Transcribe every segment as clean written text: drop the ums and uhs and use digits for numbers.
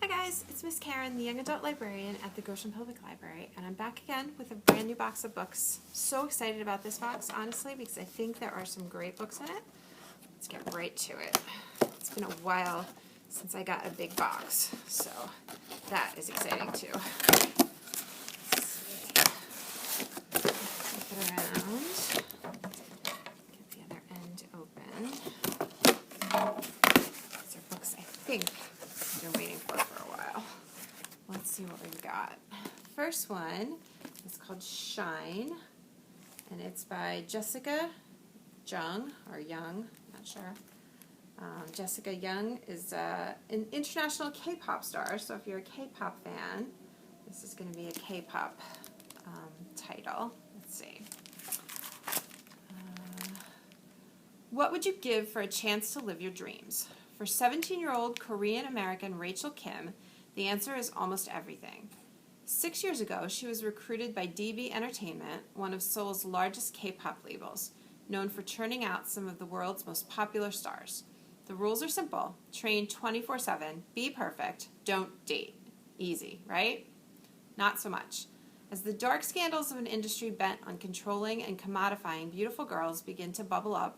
Hi guys, it's Miss Karen, the Young Adult Librarian at the Goshen Public Library, and I'm back again with a brand new box of books. So excited about this box, honestly, because I think there are some great books in it. Let's get right to it. It's been a while since I got a big box, so that is exciting too. Let's see. Flip it around. Get the other end open. These are books I think I've been waiting for a while. Let's see what we've got. First one is called Shine, and it's by Jessica Jung, or Young, not sure. Jessica Young is an international K-pop star, so if you're a K-pop fan, this is going to be a K-pop title. Let's see. What would you give for a chance to live your dreams? For 17-year-old Korean-American Rachel Kim, the answer is almost everything. 6 years ago, she was recruited by DB Entertainment, one of Seoul's largest K-pop labels, known for churning out some of the world's most popular stars. The rules are simple. Train 24/7, be perfect, don't date. Easy, right? Not so much. As the dark scandals of an industry bent on controlling and commodifying beautiful girls begin to bubble up,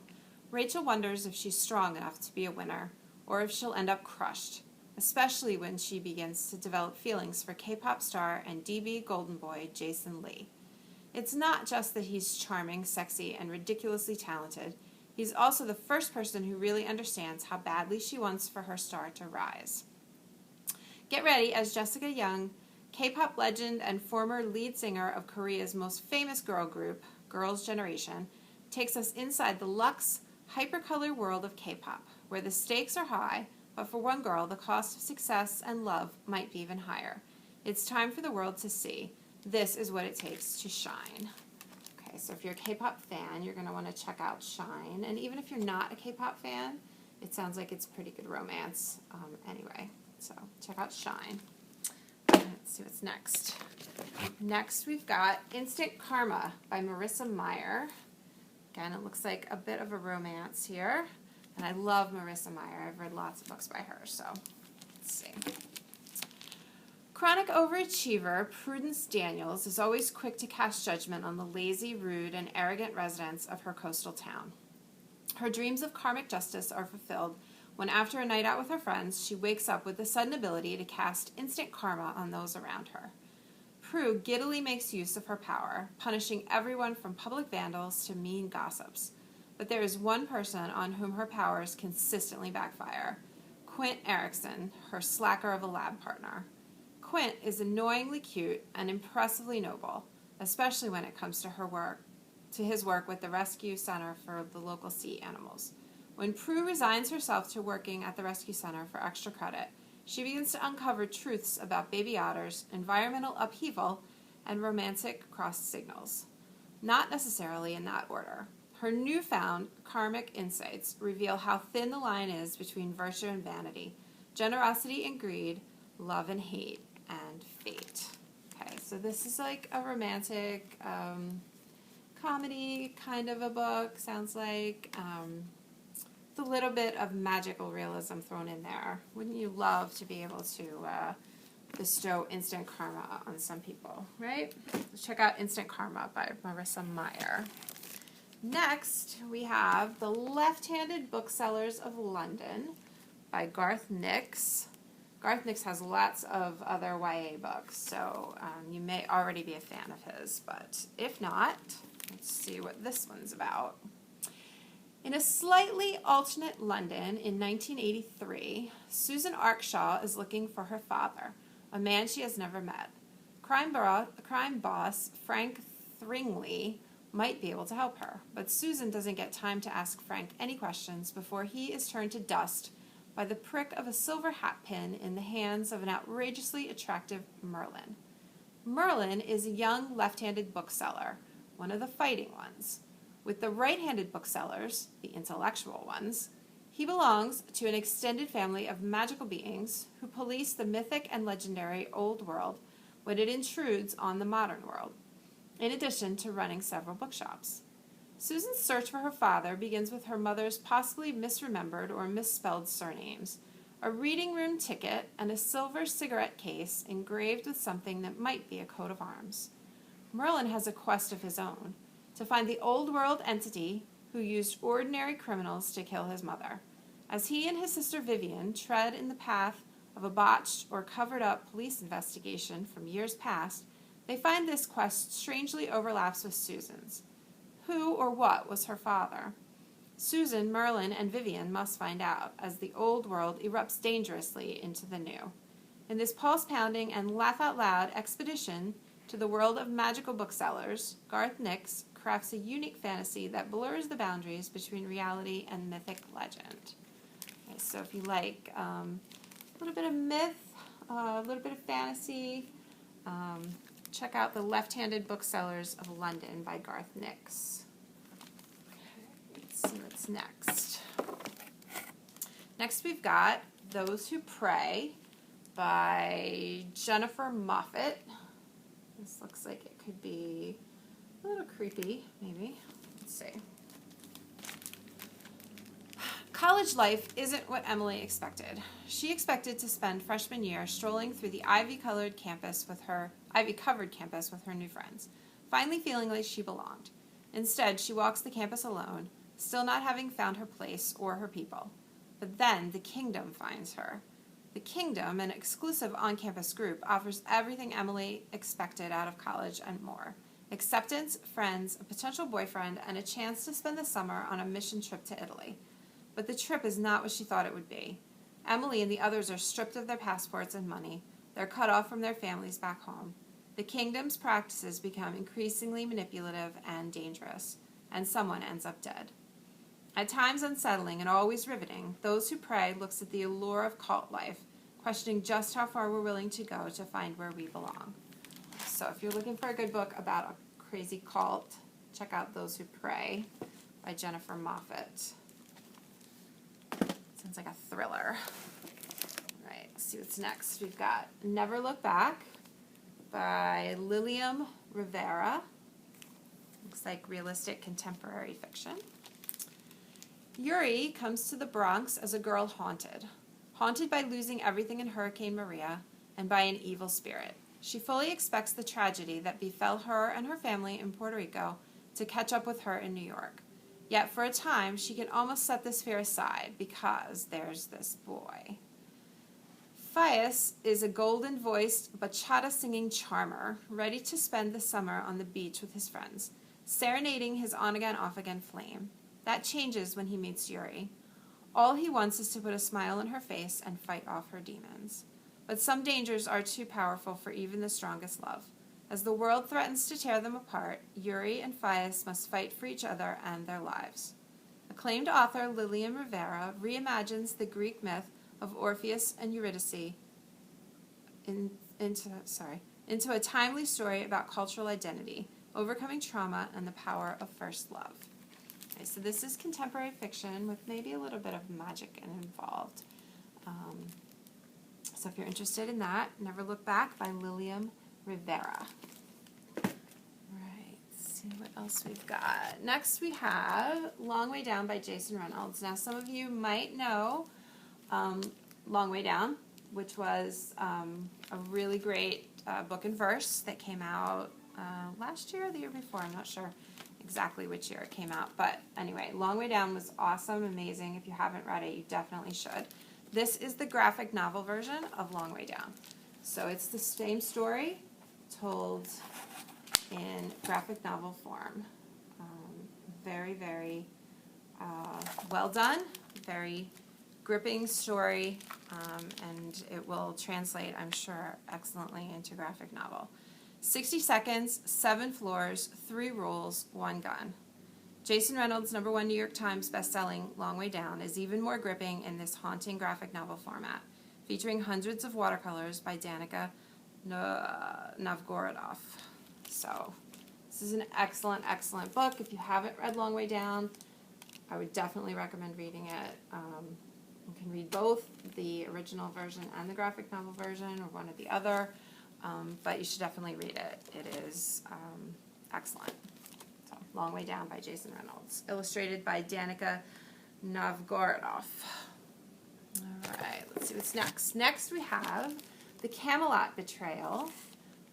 Rachel wonders if she's strong enough to be a winner, or if she'll end up crushed, especially when she begins to develop feelings for K-pop star and DB golden boy Jason Lee. It's not just that he's charming, sexy, and ridiculously talented. He's also the first person who really understands how badly she wants for her star to rise. Get ready as Jessica Young, K-pop legend and former lead singer of Korea's most famous girl group, Girls' Generation, takes us inside the luxe, hypercolor world of K-pop, where the stakes are high, but for one girl, the cost of success and love might be even higher. It's time for the world to see. This is what it takes to shine. Okay, so if you're a K-pop fan, you're going to want to check out Shine. And even if you're not a K-pop fan, it sounds like it's pretty good romance anyway. So check out Shine. Let's see what's next. Next, we've got Instant Karma by Marissa Meyer. Again, it looks like a bit of a romance here. And I love Marissa Meyer. I've read lots of books by her, so let's see. Chronic overachiever Prudence Daniels is always quick to cast judgment on the lazy, rude, and arrogant residents of her coastal town. Her dreams of karmic justice are fulfilled when, after a night out with her friends, she wakes up with the sudden ability to cast instant karma on those around her. Prue giddily makes use of her power, punishing everyone from public vandals to mean gossips. But there is one person on whom her powers consistently backfire: Quint Erickson, her slacker of a lab partner. Quint is annoyingly cute and impressively noble, especially when it comes to his work with the rescue center for the local sea animals. When Prue resigns herself to working at the rescue center for extra credit, she begins to uncover truths about baby otters, environmental upheaval, and romantic crossed signals. Not necessarily in that order. Her newfound karmic insights reveal how thin the line is between virtue and vanity, generosity and greed, love and hate, and fate. Okay, so this is like a romantic comedy kind of a book, sounds like. With a little bit of magical realism thrown in there. Wouldn't you love to be able to bestow instant karma on some people, right? Let's check out Instant Karma by Marissa Meyer. Next, we have The Left-Handed Booksellers of London by Garth Nix. Garth Nix has lots of other YA books, so you may already be a fan of his, but if not, let's see what this one's about. In a slightly alternate London in 1983, Susan Arkshaw is looking for her father, a man she has never met. Crime boss Frank Thringley might be able to help her, but Susan doesn't get time to ask Frank any questions before he is turned to dust by the prick of a silver hat pin in the hands of an outrageously attractive Merlin. Merlin is a young left-handed bookseller, one of the fighting ones. With the right-handed booksellers, the intellectual ones, he belongs to an extended family of magical beings who police the mythic and legendary old world when it intrudes on the modern world, in addition to running several bookshops. Susan's search for her father begins with her mother's possibly misremembered or misspelled surnames. a reading room ticket, and a silver cigarette case engraved with something that might be a coat of arms. Merlin has a quest of his own, to find the old world entity who used ordinary criminals to kill his mother. As he and his sister Vivian tread in the path of a botched or covered up police investigation from years past, they find this quest strangely overlaps with Susan's. Who or what was her father? Susan, Merlin, and Vivian must find out, as the old world erupts dangerously into the new. In this pulse-pounding and laugh-out-loud expedition to the world of magical booksellers, Garth Nix crafts a unique fantasy that blurs the boundaries between reality and mythic legend. Okay, so if you like a little bit of myth, a little bit of fantasy, check out The Left-Handed Booksellers of London by Garth Nix. Let's see what's next. Next we've got Those Who Pray by Jennifer Moffett. This looks like it could be a little creepy, maybe. Let's see. College life isn't what Emily expected. She expected to spend freshman year strolling through the ivy-covered campus with her new friends, finally feeling like she belonged. Instead, she walks the campus alone, still not having found her place or her people. But then the Kingdom finds her. The Kingdom, an exclusive on-campus group, offers everything Emily expected out of college and more. Acceptance, friends, a potential boyfriend, and a chance to spend the summer on a mission trip to Italy. But the trip is not what she thought it would be. Emily and the others are stripped of their passports and money. They're cut off from their families back home. The Kingdom's practices become increasingly manipulative and dangerous, and someone ends up dead. At times unsettling and always riveting, Those Who Pray looks at the allure of cult life, questioning just how far we're willing to go to find where we belong. So if you're looking for a good book about a crazy cult, check out Those Who Pray by Jennifer Moffett. Sounds like a thriller. All right, let's see what's next. We've got Never Look Back by Lilium Rivera. Looks like realistic contemporary fiction. Yuri comes to the Bronx as a girl haunted by losing everything in Hurricane Maria and by an evil spirit. She fully expects the tragedy that befell her and her family in Puerto Rico to catch up with her in New York. Yet for a time, she can almost set this fear aside because there's this boy. Fias is a golden-voiced, bachata-singing charmer, ready to spend the summer on the beach with his friends, serenading his on-again, off-again flame. That changes when he meets Yuri. All he wants is to put a smile on her face and fight off her demons. But some dangers are too powerful for even the strongest love. As the world threatens to tear them apart, Yuri and Fias must fight for each other and their lives. Acclaimed author Lilian Rivera reimagines the Greek myth of Orpheus and Eurydice into a timely story about cultural identity, overcoming trauma, and the power of first love. Okay, so this is contemporary fiction with maybe a little bit of magic involved. So if you're interested in that, Never Look Back by Lilian Rivera. Right, let's see what else we've got. Next we have Long Way Down by Jason Reynolds. Now some of you might know Long Way Down, which was a really great book and verse that came out last year or the year before. I'm not sure exactly which year it came out. But anyway, Long Way Down was awesome, amazing. If you haven't read it, you definitely should. This is the graphic novel version of Long Way Down. So it's the same story told in graphic novel form. Very, very well done. Very gripping story, and it will translate, I'm sure, excellently into graphic novel. 60 seconds, 7 floors, 3 rules, 1 gun. Jason Reynolds' #1 New York Times bestselling Long Way Down is even more gripping in this haunting graphic novel format, featuring hundreds of watercolors by Danica Novgorodov. So this is an excellent, excellent book. If you haven't read Long Way Down, I would definitely recommend reading it. You can read both the original version and the graphic novel version, or one or the other, but you should definitely read it. It is excellent. So, Long Way Down by Jason Reynolds, illustrated by Danica Novgorodov. All right, let's see what's next. Next we have The Camelot Betrayal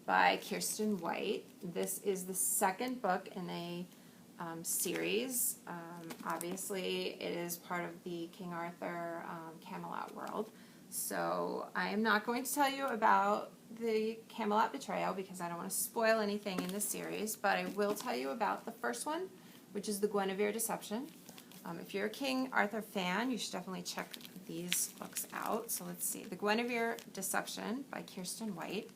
by Kirsten White. This is the second book in a series. Obviously, it is part of the King Arthur Camelot world. So I am not going to tell you about the Camelot Betrayal because I don't want to spoil anything in this series, but I will tell you about the first one, which is the Guinevere Deception. If you're a King Arthur fan, you should definitely check these books out. So let's see. The Guinevere Deception by Kirsten White.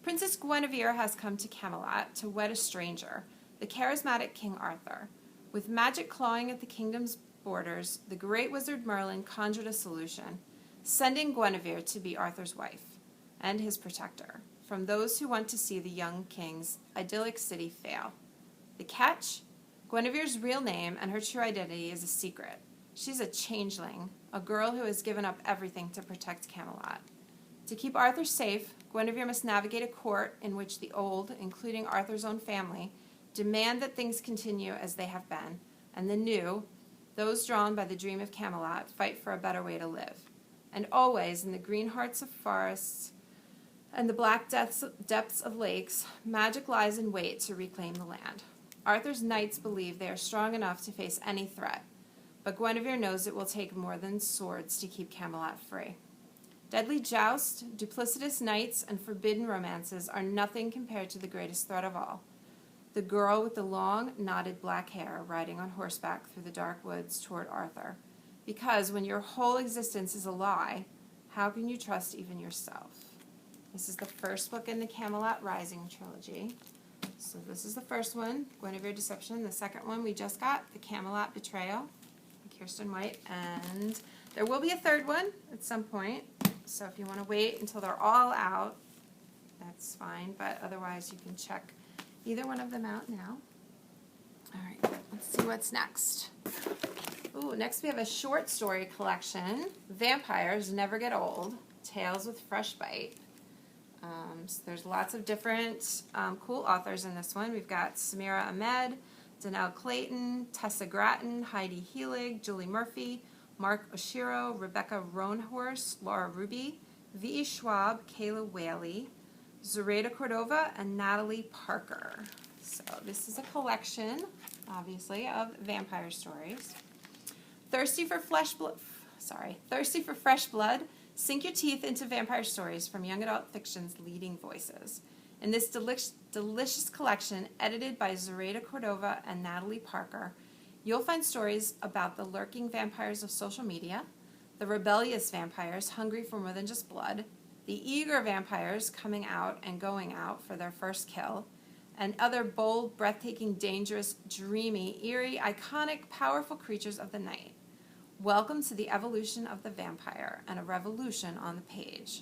Princess Guinevere has come to Camelot to wed a stranger, the charismatic King Arthur. With magic clawing at the kingdom's borders, the great wizard Merlin conjured a solution, sending Guinevere to be Arthur's wife and his protector from those who want to see the young king's idyllic city fail. The catch? Guinevere's real name and her true identity is a secret. She's a changeling, a girl who has given up everything to protect Camelot. To keep Arthur safe, Guinevere must navigate a court in which the old, including Arthur's own family, demand that things continue as they have been, and the new, those drawn by the dream of Camelot, fight for a better way to live. And always, in the green hearts of forests and the black depths of lakes, magic lies in wait to reclaim the land. Arthur's knights believe they are strong enough to face any threat, but Guinevere knows it will take more than swords to keep Camelot free. Deadly jousts, duplicitous knights, and forbidden romances are nothing compared to the greatest threat of all, the girl with the long, knotted black hair riding on horseback through the dark woods toward Arthur. Because when your whole existence is a lie, how can you trust even yourself? This is the first book in the Camelot Rising trilogy. So this is the first one, Guinevere Deception. The second one we just got, The Camelot Betrayal by Kirsten White. And there will be a third one at some point. So if you want to wait until they're all out, that's fine. But otherwise, you can check either one of them out now. All right, let's see what's next. Ooh, next we have a short story collection, Vampires Never Get Old, Tales with Fresh Bite. So there's lots of different cool authors in this one. We've got Samira Ahmed, Donnell Clayton, Tessa Gratton, Heidi Heelig, Julie Murphy, Mark Oshiro, Rebecca Roanhorse, Laura Ruby, V.E. Schwab, Kayla Whaley, Zoraida Cordova, and Natalie Parker. So this is a collection, obviously, of vampire stories. Thirsty for fresh blood, sink your teeth into vampire stories from young adult fiction's leading voices. In this delicious collection, edited by Zoraida Cordova and Natalie Parker, you'll find stories about the lurking vampires of social media, the rebellious vampires hungry for more than just blood, the eager vampires coming out and going out for their first kill, and other bold, breathtaking, dangerous, dreamy, eerie, iconic, powerful creatures of the night. Welcome to the evolution of the vampire and a revolution on the page.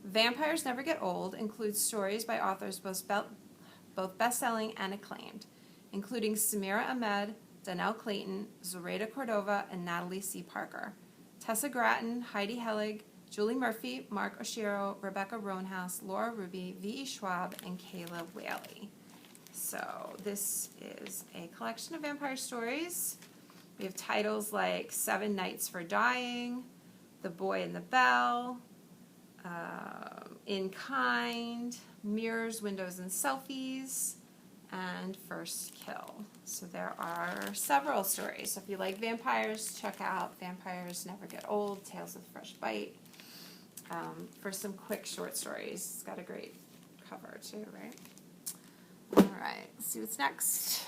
Vampires Never Get Old includes stories by authors both best-selling and acclaimed, including Samira Ahmed, Donnell Clayton, Zoraida Cordova, and Natalie C. Parker, Tessa Gratton, Heidi Heelig, Julie Murphy, Mark Oshiro, Rebecca Roanhouse, Laura Ruby, V.E. Schwab, and Kayla Whaley. So this is a collection of vampire stories. We have titles like Seven Nights for Dying, The Boy and the Bell, In Kind, Mirrors, Windows, and Selfies, and First Kill. So there are several stories. So if you like vampires, check out Vampires Never Get Old, Tales with Fresh Bite. For some quick short stories. It's got a great cover too, right? All right, let's see what's next.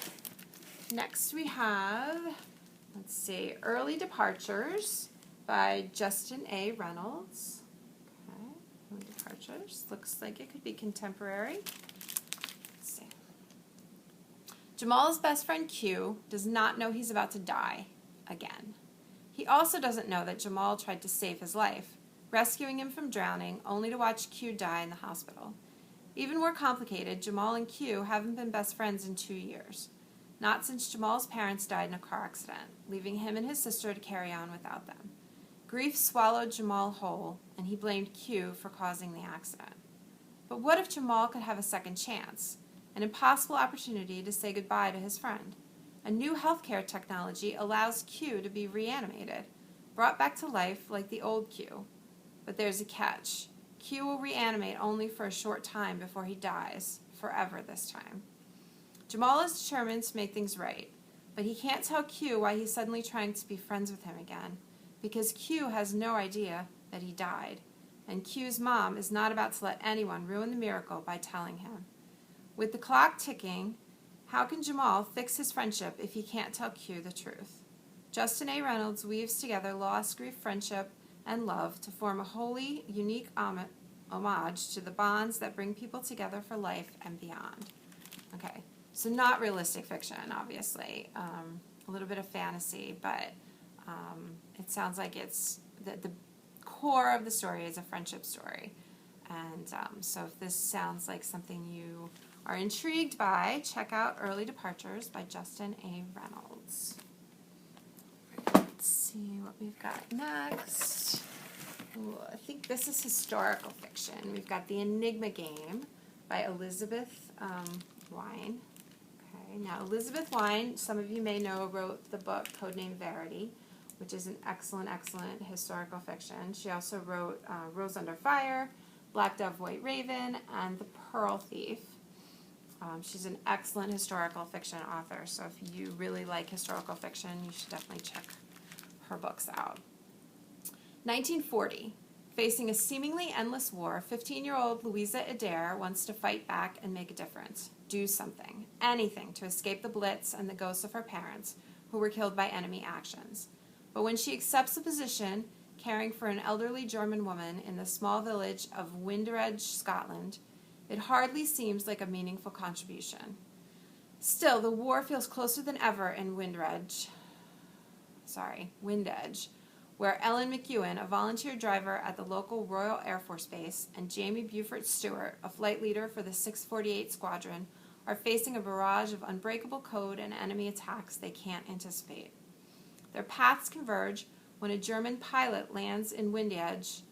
Next we have, let's see, Early Departures by Justin A. Reynolds. Okay, Early Departures. Looks like it could be contemporary. Let's see. Jamal's best friend Q does not know he's about to die again. He also doesn't know that Jamal tried to save his life, rescuing him from drowning, only to watch Q die in the hospital. Even more complicated, Jamal and Q haven't been best friends in 2 years. Not since Jamal's parents died in a car accident, leaving him and his sister to carry on without them. Grief swallowed Jamal whole, and he blamed Q for causing the accident. But what if Jamal could have a second chance? An impossible opportunity to say goodbye to his friend. A new healthcare technology allows Q to be reanimated, brought back to life like the old Q. But there's a catch. Q will reanimate only for a short time before he dies, forever this time. Jamal is determined to make things right, but he can't tell Q why he's suddenly trying to be friends with him again, because Q has no idea that he died, and Q's mom is not about to let anyone ruin the miracle by telling him. With the clock ticking, how can Jamal fix his friendship if he can't tell Q the truth? Justin A. Reynolds weaves together loss, grief, friendship, and love to form a wholly unique homage to the bonds that bring people together for life and beyond. Okay, so not realistic fiction, obviously. A little bit of fantasy, but it sounds like it's the core of the story is a friendship story. And so if this sounds like something you are intrigued by, check out Early Departures by Justin A. Reynolds. Let's see what we've got next. Ooh, I think this is historical fiction. We've got The Enigma Game by Elizabeth Wine. Okay, now Elizabeth Wine, some of you may know, wrote the book Codename Verity, which is an excellent, excellent historical fiction. She also wrote Rose Under Fire, Black Dove, White Raven, and The Pearl Thief. She's an excellent historical fiction author, so if you really like historical fiction, you should definitely check her books out. 1940. Facing a seemingly endless war, 15-year-old Louisa Adair wants to fight back and make a difference. Do something, anything, to escape the Blitz and the ghosts of her parents, who were killed by enemy actions. But when she accepts a position caring for an elderly German woman in the small village of Winderedge, Scotland, it hardly seems like a meaningful contribution. Still, the war feels closer than ever in Windedge, where Ellen McEwen, a volunteer driver at the local Royal Air Force Base, and Jamie Buford Stewart, a flight leader for the 648 Squadron, are facing a barrage of unbreakable code and enemy attacks they can't anticipate. Their paths converge when a German pilot lands in Windedge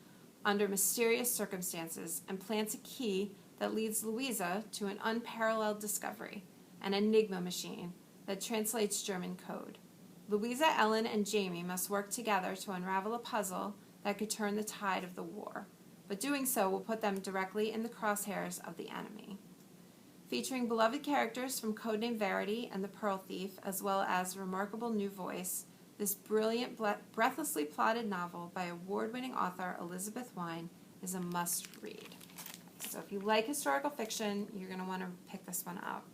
under mysterious circumstances and plants a key that leads Louisa to an unparalleled discovery, an Enigma machine that translates German code. Louisa, Ellen, and Jamie must work together to unravel a puzzle that could turn the tide of the war, but doing so will put them directly in the crosshairs of the enemy. Featuring beloved characters from Codename Verity and The Pearl Thief, as well as a remarkable new voice, this brilliant, breathlessly plotted novel by award-winning author Elizabeth Wine is a must-read. So if you like historical fiction, you're going to want to pick this one up.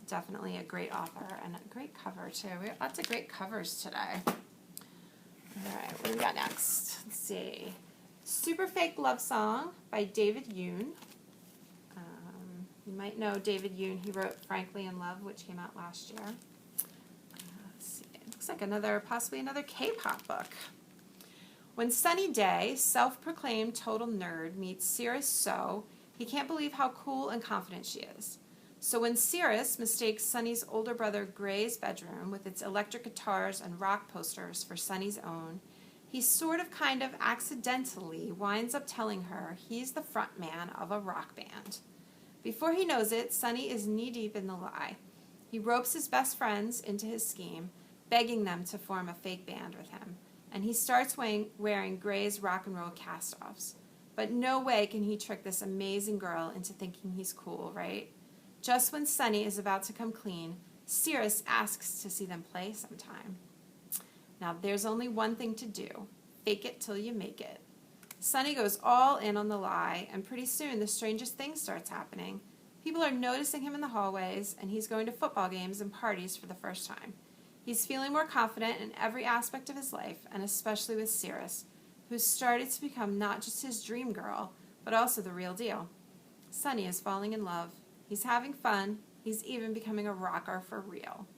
Definitely a great author and a great cover, too. We have lots of great covers today. All right, what do we got next? Let's see. Super Fake Love Song by David Yoon. You might know David Yoon. He wrote Frankly in Love, which came out last year. Let's see. It looks like possibly another K-pop book. When Sunny Day, self-proclaimed total nerd, meets Cirrus So, he can't believe how cool and confident she is. So when Cirrus mistakes Sunny's older brother Gray's bedroom with its electric guitars and rock posters for Sunny's own, he sort of kind of accidentally winds up telling her he's the front man of a rock band. Before he knows it, Sunny is knee-deep in the lie. He ropes his best friends into his scheme, begging them to form a fake band with him, and he starts wearing Gray's rock and roll cast-offs. But no way can he trick this amazing girl into thinking he's cool, right? Just when Sunny is about to come clean, Cirrus asks to see them play sometime. Now, there's only one thing to do. Fake it till you make it. Sunny goes all in on the lie, and pretty soon the strangest thing starts happening. People are noticing him in the hallways, and he's going to football games and parties for the first time. He's feeling more confident in every aspect of his life, and especially with Cirrus, who's started to become not just his dream girl, but also the real deal. Sunny is falling in love. He's having fun. He's even becoming a rocker for real.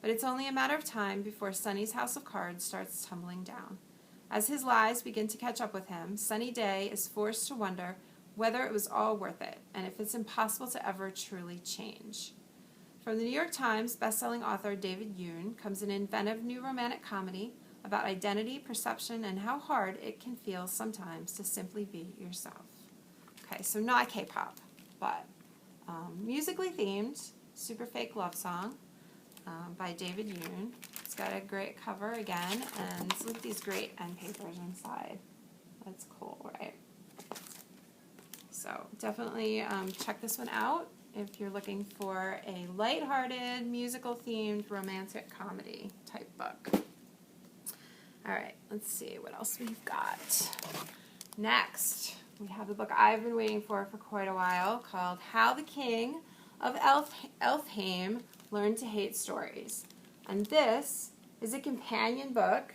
But it's only a matter of time before Sunny's house of cards starts tumbling down. As his lies begin to catch up with him, Sunny Day is forced to wonder whether it was all worth it, and if it's impossible to ever truly change. From the New York Times bestselling author David Yoon comes an inventive new romantic comedy about identity, perception, and how hard it can feel sometimes to simply be yourself. Okay, so not K-pop, but musically themed, Super Fake Love Song by David Yoon. It's got a great cover again, and look at these great end papers inside. That's cool, right? So definitely check this one out if you're looking for a lighthearted, musical-themed, romantic comedy type book. All right, let's see what else we've got. Next, we have the book I've been waiting for quite a while called How the King of Elfhame Learned to Hate Stories. And this is a companion book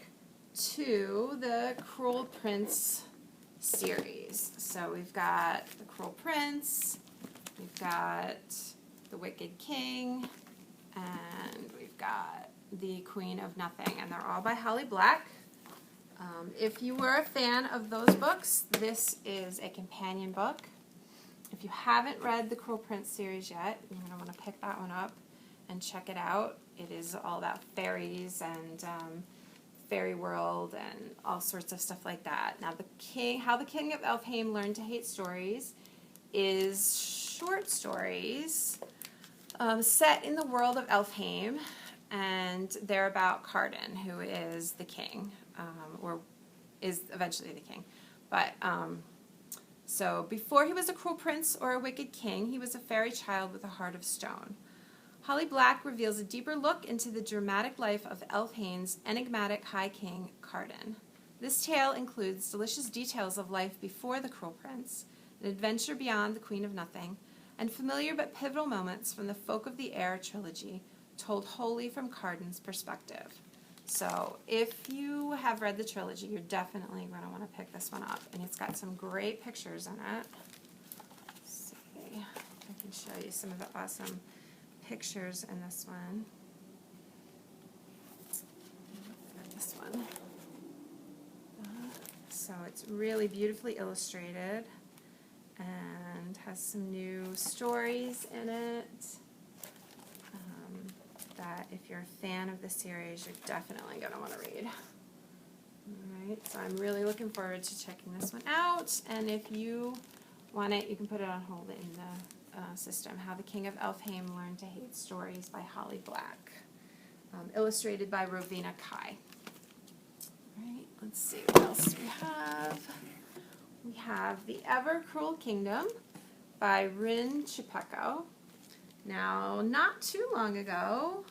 to the Cruel Prince series. So we've got the Cruel Prince, we've got the Wicked King, and we've got the Queen of Nothing, and they're all by Holly Black. If you were a fan of those books, this is a companion book. If you haven't read the Cruel Prince series yet, you're going to want to pick that one up and check it out. It is all about fairies and fairy world and all sorts of stuff like that. Now, How the King of Elfhame Learned to Hate Stories is short stories set in the world of Elfhame, and they're about Cardan, who is the king, or is eventually the king. But so before he was a cruel prince or a wicked king, he was a fairy child with a heart of stone. Holly Black reveals a deeper look into the dramatic life of Elfhame's enigmatic High King, Cardan. This tale includes delicious details of life before the Cruel Prince, an adventure beyond the Queen of Nothing, and familiar but pivotal moments from the Folk of the Air trilogy, told wholly from Cardan's perspective. So if you have read the trilogy, you're definitely going to want to pick this one up. And it's got some great pictures in it. Let's see if I can show you some of the awesome pictures in this one. This one. So it's really beautifully illustrated and has some new stories in it that if you're a fan of the series, you're definitely going to want to read. Alright, so I'm really looking forward to checking this one out, and if you want it, you can put it on hold in the system. How the King of Elfhame Learned to Hate Stories by Holly Black. Illustrated by Rowena Kai. Alright, let's see what else we have. We have The Ever Cruel Kingdom by Rin Chipeco. Now, not too long ago,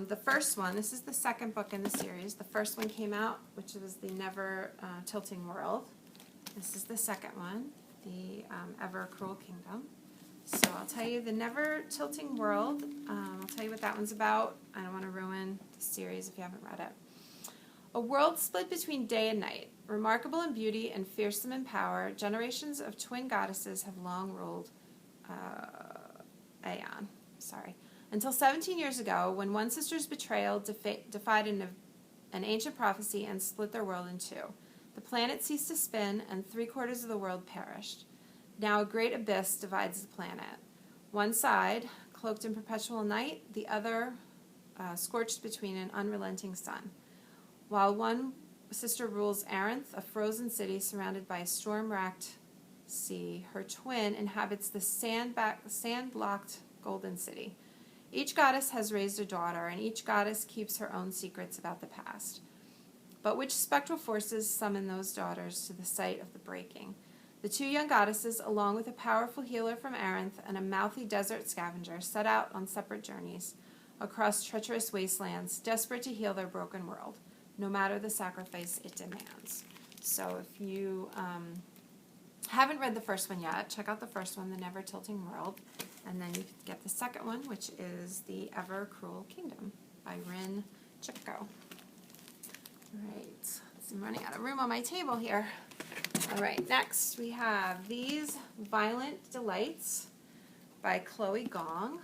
the first one, this is the second book in the series. The first one came out, which was The Never Tilting World. This is the second one, The Ever Cruel Kingdom. So I'll tell you The Never Tilting World. I'll tell you what that one's about. I don't want to ruin the series if you haven't read it. A world split between day and night. Remarkable in beauty and fearsome in power, generations of twin goddesses have long ruled Aeon. Until 17 years ago, when one sister's betrayal defied an ancient prophecy and split their world in two. The planet ceased to spin, and 3/4 of the world perished. Now a great abyss divides the planet. One side, cloaked in perpetual night, the other scorched between an unrelenting sun. While one sister rules Aranth, a frozen city surrounded by a storm-racked sea, her twin inhabits the sand-blocked Golden City. Each goddess has raised a daughter, and each goddess keeps her own secrets about the past. But which spectral forces summon those daughters to the site of the breaking? The two young goddesses, along with a powerful healer from Aranth and a mouthy desert scavenger, set out on separate journeys across treacherous wastelands, desperate to heal their broken world, no matter the sacrifice it demands. So if you haven't read the first one yet, check out the first one, The Never Tilting World, and then you can get the second one, which is The Ever Cruel Kingdom by Rin Chipeco. Alright, I'm running out of room on my table here. Alright, next we have These Violent Delights by Chloe Gong.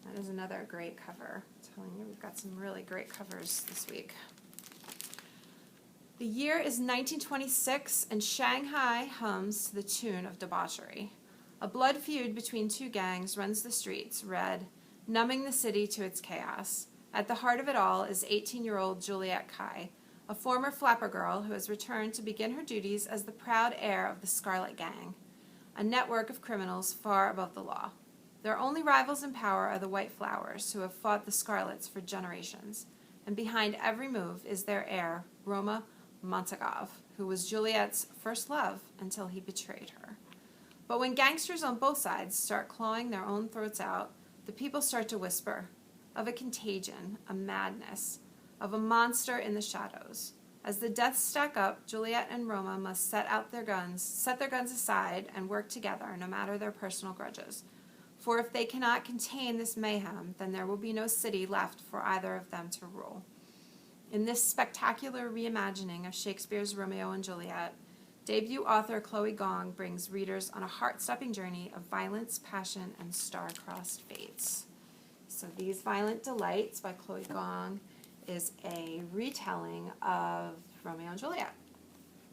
That is another great cover. I'm telling you, we've got some really great covers this week. The year is 1926, and Shanghai hums to the tune of debauchery. A blood feud between two gangs runs the streets, red, numbing the city to its chaos. At the heart of it all is 18-year-old Juliet Kai, a former flapper girl who has returned to begin her duties as the proud heir of the Scarlet Gang, a network of criminals far above the law. Their only rivals in power are the White Flowers, who have fought the Scarlets for generations. and behind every move is their heir, Roma Montagov, who was Juliet's first love until he betrayed her. But when gangsters on both sides start clawing their own throats out, the people start to whisper of a contagion, a madness, of a monster in the shadows. As the deaths stack up, Juliet and Roma must set their guns aside and work together, no matter their personal grudges. For if they cannot contain this mayhem, then there will be no city left for either of them to rule. In this spectacular reimagining of Shakespeare's Romeo and Juliet, debut author Chloe Gong brings readers on a heart-stopping journey of violence, passion, and star-crossed fates. So these Violent Delights by Chloe Gong is a retelling of Romeo and Juliet.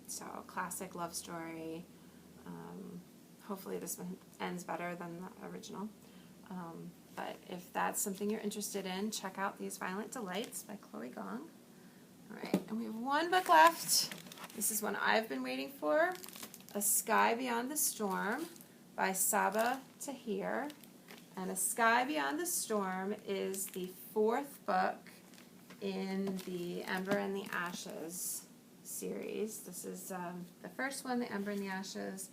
So a classic love story. Hopefully this one ends better than the original. But if that's something you're interested in, check out these Violent Delights by Chloe Gong. All right, and we have one book left. This is one I've been waiting for. A Sky Beyond the Storm by Saba Tahir. And A Sky Beyond the Storm is the fourth book in the Ember and the Ashes series. This is the first one, the Ember and the Ashes,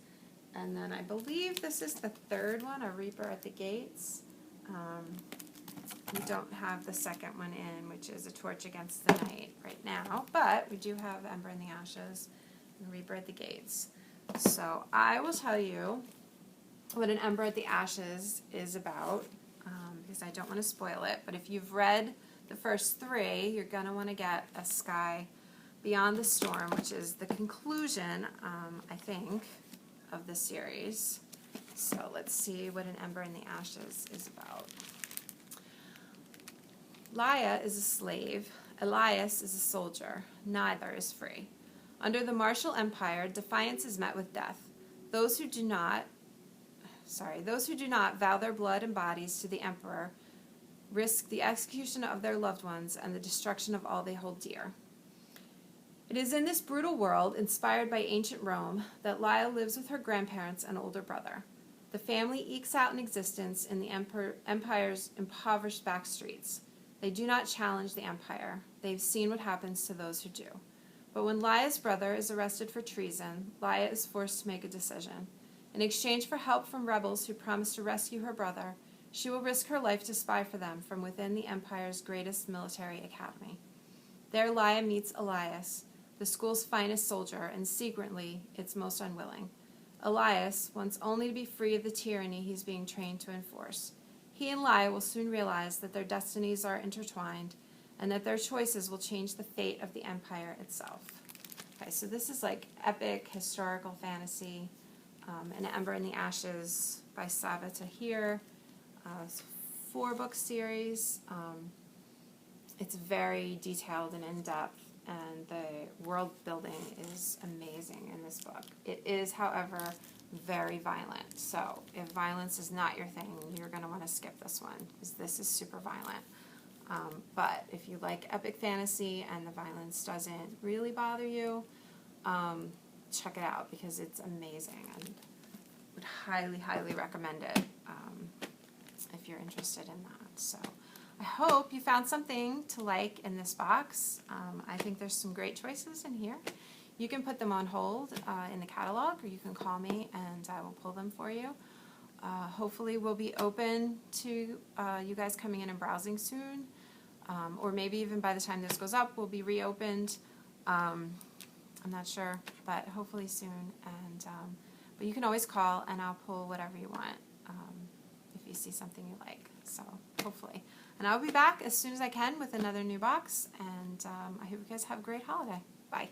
and then I believe this is the third one, A Reaper at the Gates. We don't have the second one in, which is A Torch Against the Night right now, but we do have Ember and the Ashes and Reaper at the Gates. So I will tell you what an Ember at the Ashes is about, because I don't want to spoil it, but if you've read the first three, you're going to want to get A Sky Beyond the Storm, which is the conclusion, I think, of the series. So let's see what an Ember in the Ashes is about. Laia is a slave. Elias is a soldier. Neither is free. Under the martial empire, defiance is met with death. Those who do not vow their blood and bodies to the emperor risk the execution of their loved ones and the destruction of all they hold dear. It is in this brutal world, inspired by ancient Rome, that Laia lives with her grandparents and older brother. The family ekes out an existence in the empire's impoverished back streets. They do not challenge the empire. They've seen what happens to those who do. But when Laia's brother is arrested for treason, Laia is forced to make a decision. In exchange for help from rebels who promise to rescue her brother, she will risk her life to spy for them from within the empire's greatest military academy. There Laia meets Elias, the school's finest soldier, and secretly its most unwilling. Elias wants only to be free of the tyranny he's being trained to enforce. He and Laia will soon realize that their destinies are intertwined and that their choices will change the fate of the empire itself. Okay, so this is like epic historical fantasy. An Ember in the Ashes by Saba Tahir. It's a 4-book series. It's very detailed and in-depth, and the world building is amazing in this book. It is, however, very violent. So if violence is not your thing, you're going to want to skip this one, because this is super violent. But if you like epic fantasy and the violence doesn't really bother you, check it out, because it's amazing, and would highly, highly recommend it if you're interested in that. So I hope you found something to like in this box. I think there's some great choices in here. You can put them on hold in the catalog, or you can call me and I will pull them for you. Hopefully we'll be open to you guys coming in and browsing soon, or maybe even by the time this goes up, we'll be reopened. I'm not sure, but hopefully soon. And but you can always call, and I'll pull whatever you want if you see something you like. So hopefully. And I'll be back as soon as I can with another new box. And I hope you guys have a great holiday. Bye.